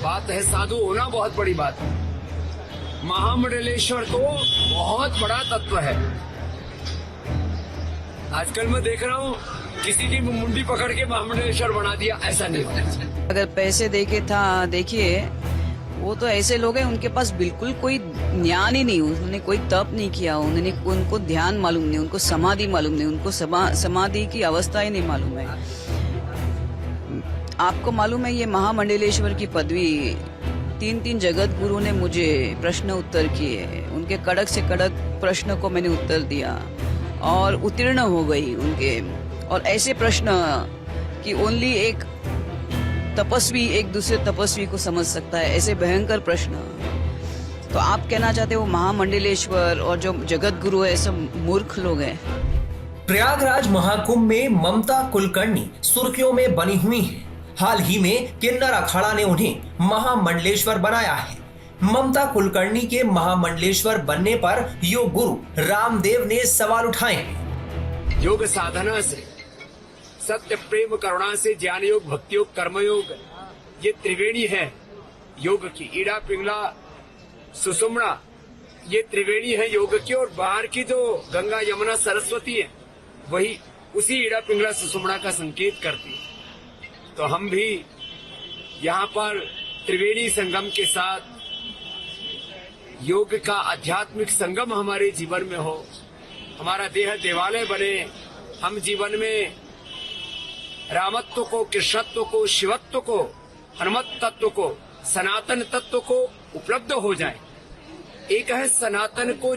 बात है साधु होना बहुत बड़ी बात है। महामंडलेश्वर तो बहुत बड़ा तत्व है। आजकल मैं देख रहा हूँ किसी की मुंडी पकड़ के महामंडलेश्वर बना दिया, ऐसा नहीं होता। अगर पैसे देके था, देखिए वो तो ऐसे लोग हैं उनके पास बिल्कुल कोई ज्ञान ही नहीं, उन्होंने कोई तप नहीं किया, उनको ध्यान मालूम नहीं, उनको समाधि मालूम नहीं, उनको समाधि की अवस्था ही नहीं मालूम है। आपको मालूम है ये महामंडलेश्वर की पदवी 3 जगत गुरु ने मुझे प्रश्न उत्तर किए, उनके कड़क से कड़क प्रश्न को मैंने उत्तर दिया और उत्तीर्ण हो गई उनके। और ऐसे प्रश्न कि ओनली एक तपस्वी एक दूसरे तपस्वी को समझ सकता है, ऐसे भयंकर प्रश्न। तो आप कहना चाहते हो महामंडलेश्वर और जो जगत गुरु है सब मूर्ख लोग हैं? प्रयागराज महाकुंभ में ममता कुलकर्णी सुर्खियों में बनी हुई है। हाल ही में किन्नर अखाड़ा ने उन्हें महामंडलेश्वर बनाया है। ममता कुलकर्णी के महामंडलेश्वर बनने पर योग गुरु रामदेव ने सवाल उठाए हैं। योग साधना से, सत्य प्रेम करुणा से ज्ञान योग, भक्ति योग, कर्मयोग, ये त्रिवेणी है योग की। ईड़ा पिंगला सुषुम्ना, ये त्रिवेणी है योग की। और बाहर की जो गंगा यमुना सरस्वती है वही उसी ईड़ा पिंगला सुषुम्ना का संकेत करती है। तो हम भी यहाँ पर त्रिवेणी संगम के साथ योग का आध्यात्मिक संगम हमारे जीवन में हो, हमारा देह देवालय बने, हम जीवन में रामत्व को, कृष्णत्व को, शिवत्व को, हनुमत तत्व को, सनातन तत्व को उपलब्ध हो जाए। एक है सनातन को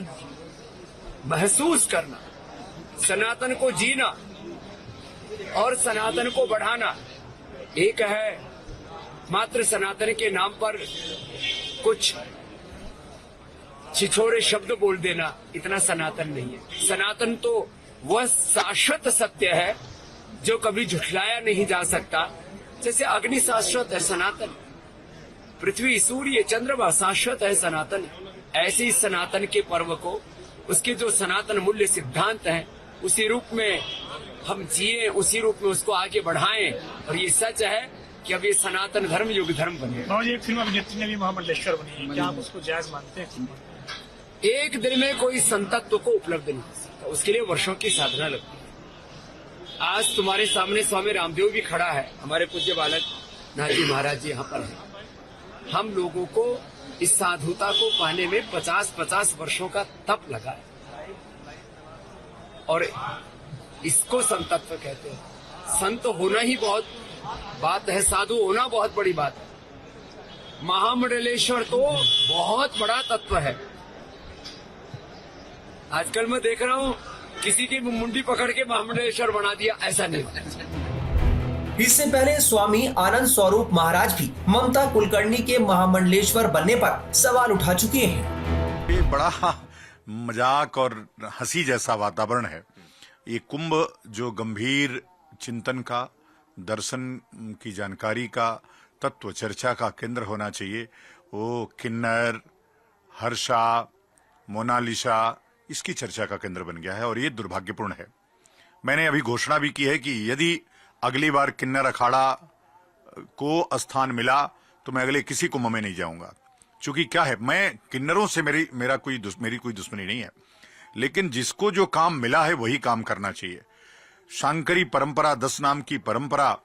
महसूस करना, सनातन को जीना और सनातन को बढ़ाना। एक है मात्र सनातन के नाम पर कुछ छिछोरे शब्द बोल देना, इतना सनातन नहीं है। सनातन तो वह शाश्वत सत्य है जो कभी झुठलाया नहीं जा सकता। जैसे अग्नि शाश्वत है, सनातन, पृथ्वी सूर्य चंद्रमा शाश्वत है, सनातन। ऐसे ही सनातन के पर्व को, उसके जो सनातन मूल्य सिद्धांत हैं, उसी रूप में हम जिए, उसी रूप में उसको आगे बढ़ाएं। और ये सच है कि अब ये सनातन धर्म युग धर्म बने। एक फिल्म अभिनेत्री ने भी महामंडलेश्वर बनी है, क्या आप उसको जायज मानते हैं? एक दिन में कोई संतत्व को उपलब्ध नहीं हो सकता, उसके लिए वर्षों की साधना लगती है। आज तुम्हारे सामने स्वामी रामदेव भी खड़ा है, हमारे पूज्य बालक नाथ जी महाराज जी यहाँ पर हैं। हम लोगों को इस साधुता को पाने में 50-50 वर्षों का तप लगा है और इसको संतत्व कहते हैं। संत होना ही बहुत बात है, साधु होना बहुत बड़ी बात है। महामंडलेश्वर तो बहुत बड़ा तत्व है। आजकल मैं देख रहा हूँ किसी की मुंडी पकड़ के महामंडलेश्वर बना दिया, ऐसा नहीं होता। इससे पहले स्वामी आनंद स्वरूप महाराज भी ममता कुलकर्णी के महामंडलेश्वर बनने पर सवाल उठा चुके हैं। ये बड़ा मजाक और हंसी जैसा वातावरण है। ये कुंभ जो गंभीर चिंतन का, दर्शन की जानकारी का, तत्व चर्चा का केंद्र होना चाहिए, वो किन्नर, हर्षा, मोनालिसा इसकी चर्चा का केंद्र बन गया है और ये दुर्भाग्यपूर्ण है। मैंने अभी घोषणा भी की है कि यदि अगली बार किन्नर अखाड़ा को स्थान मिला तो मैं अगले किसी कुंभ में नहीं जाऊंगा। क्योंकि क्या है, मैं किन्नरों से मेरी कोई दुश्मनी नहीं है, लेकिन जिसको जो काम मिला है वही काम करना चाहिए। शांकरी परंपरा, 10 नाम की परंपरा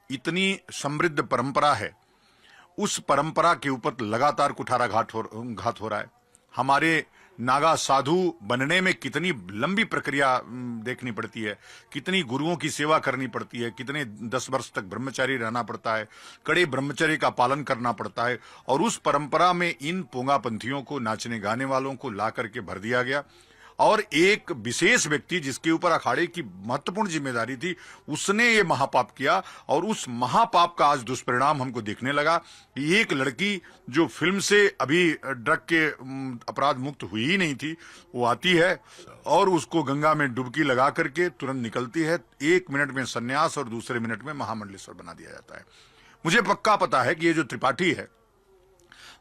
इतनी समृद्ध परंपरा है, उस परंपरा के ऊपर लगातार कुठाराघात हो रहा है। हमारे नागा साधु बनने में कितनी लंबी प्रक्रिया देखनी पड़ती है, कितनी गुरुओं की सेवा करनी पड़ती है, कितने 10 वर्ष तक ब्रह्मचारी रहना पड़ता है, कड़े ब्रह्मचर्य का पालन करना पड़ता है। और उस परंपरा में इन पोंगापंथियों को, नाचने गाने वालों को ला करके भर दिया गया। और एक विशेष व्यक्ति जिसके ऊपर अखाड़े की महत्वपूर्ण जिम्मेदारी थी, उसने ये महापाप किया और उस महापाप का आज दुष्परिणाम हमको देखने लगा। एक लड़की जो फिल्म से अभी ड्रग के अपराध मुक्त हुई ही नहीं थी, वो आती है और उसको गंगा में डुबकी लगा करके तुरंत निकलती है। 1 मिनट में सन्यास और दूसरे मिनट में महामंडलेश्वर बना दिया जाता है। मुझे पक्का पता है कि ये जो त्रिपाठी है,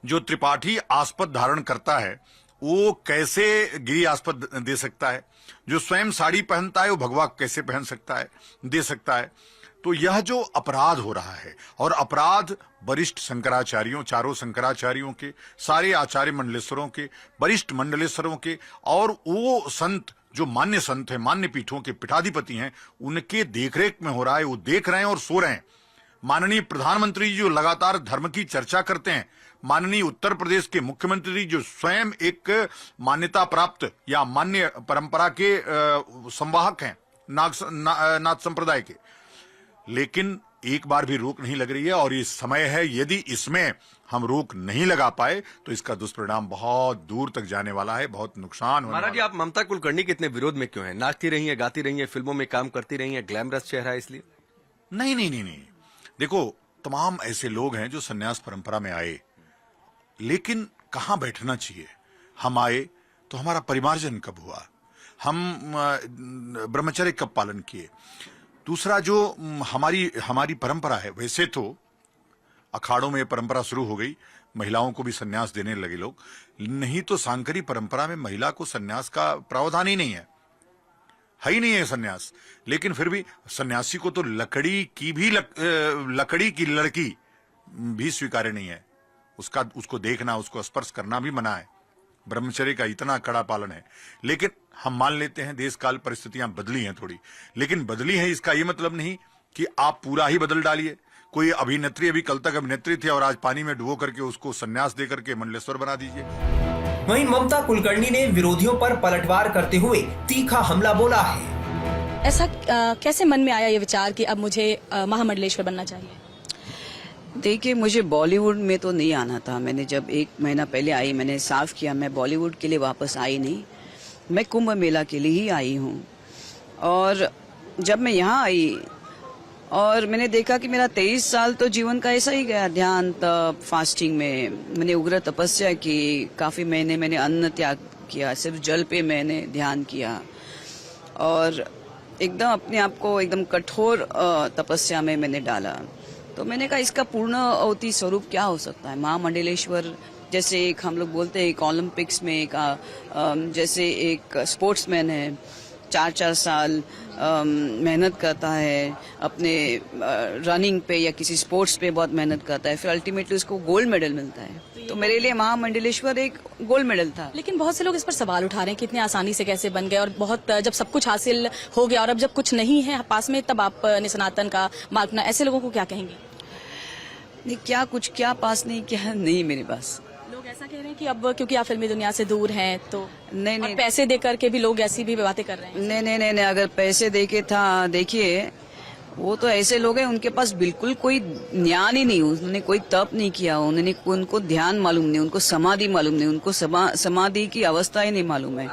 जो त्रिपाठी आस्पद धारण करता है, वो कैसे गिरी आस्पद दे सकता है। जो स्वयं साड़ी पहनता है वो भगवा कैसे पहन सकता है, दे सकता है। तो यह जो अपराध हो रहा है, और अपराध वरिष्ठ शंकराचार्यों, चारों शंकराचार्यों के, सारे आचार्य मंडलेश्वरों के, वरिष्ठ मंडलेश्वरों के, और वो संत जो मान्य संत हैं, मान्य पीठों के पीठाधिपति हैं, उनके देखरेख में हो रहा है। वो देख रहे हैं और सो रहे हैं। माननीय प्रधानमंत्री जी जो लगातार धर्म की चर्चा करते हैं, माननीय उत्तर प्रदेश के मुख्यमंत्री जो स्वयं एक मान्यता प्राप्त या मान्य परंपरा के संवाहक हैं नाथ संप्रदाय के, लेकिन एक बार भी रोक नहीं लग रही है। और ये समय है, यदि इसमें हम रोक नहीं लगा पाए तो इसका दुष्परिणाम बहुत दूर तक जाने वाला है, बहुत नुकसान होने महाराज वाला जी, आप ममता कुलकर्णी के इतने विरोध में क्यों हैं? नाचती रही हैं, गाती रही हैं, फिल्मों में काम करती रही हैं, ग्लैमरस चेहरा है इसलिए? नहीं नहीं नहीं नहीं, देखो, तमाम ऐसे लोग हैं जो सन्यास परंपरा में आए, लेकिन कहां बैठना चाहिए। हम आए तो हमारा परिमार्जन कब हुआ, हम ब्रह्मचर्य कब पालन किए। दूसरा जो हमारी परंपरा है, वैसे तो अखाड़ों में परंपरा शुरू हो गई, महिलाओं को भी सन्यास देने लगे लोग, नहीं तो सांकरी परंपरा में महिला को सन्यास का प्रावधान ही नहीं है ही नहीं है सन्यास। लेकिन फिर भी सन्यासी को तो लकड़ी की लड़की भी स्वीकार्य नहीं है। उसको देखना, उसको स्पर्श करना भी मना है। ब्रह्मचर्य का इतना कड़ा पालन है। लेकिन हम मान लेते हैं देश काल परिस्थितियां बदली हैं थोड़ी, लेकिन बदली हैं इसका ये मतलब नहीं कि आप पूरा ही बदल डालिए। कोई अभिनेत्री अभी कल तक अभिनेत्री थी और आज पानी में डुबो करके उसको सन्यास दे करके मंडलेश्वर बना दीजिए। वहीं ममता कुलकर्णी ने विरोधियों पर पलटवार करते हुए तीखा हमला बोला है। ऐसा कैसे मन में आया ये विचार कि अब मुझे महामंडलेश्वर बनना चाहिए? देखिए, मुझे बॉलीवुड में तो नहीं आना था। मैंने जब 1 महीना पहले आई, मैंने साफ किया मैं बॉलीवुड के लिए वापस आई नहीं, मैं कुंभ मेला के लिए ही आई हूँ। और जब मैं यहाँ आई और मैंने देखा कि मेरा 23 साल तो जीवन का ऐसा ही गया, ध्यान, तप, फास्टिंग में। मैंने उग्र तपस्या की, काफ़ी महीने मैंने अन्न त्याग किया, सिर्फ जल पे मैंने ध्यान किया और एकदम अपने आप को एकदम कठोर तपस्या में मैंने डाला। तो मैंने कहा इसका पूर्ण अवधि स्वरूप क्या हो सकता है। महामंडलेश्वर जैसे एक हम लोग बोलते हैं एक ओलंपिक्स में एक जैसे एक स्पोर्ट्समैन है, 4-4 साल मेहनत करता है अपने रनिंग पे या किसी स्पोर्ट्स पे बहुत मेहनत करता है, फिर अल्टीमेटली उसको गोल्ड मेडल मिलता है। तो मेरे लिए महामंडलेश्वर एक गोल्ड मेडल था। लेकिन बहुत से लोग इस पर सवाल उठा रहे हैं कि इतनी आसानी से कैसे बन गए, और बहुत जब सब कुछ हासिल हो गया और अब जब कुछ नहीं है पास में तब आपने सनातन का मार्ग अपना, ऐसे लोगों को क्या कहेंगे? नहीं, क्या पास नहीं, क्या नहीं मेरे पास। लोग ऐसा कह रहे हैं कि अब क्योंकि आप फिल्मी दुनिया से दूर हैं तो नहीं और पैसे दे करके भी लोग ऐसी भी बातें कर रहे हैं। नहीं, अगर पैसे देके था, देखिए वो तो ऐसे लोग हैं उनके पास बिल्कुल कोई ज्ञान ही नहीं, उन्होंने कोई तप नहीं किया, उनको ध्यान मालूम नहीं, उनको समाधि मालूम नहीं, उनको समाधि की अवस्था ही नहीं मालूम है।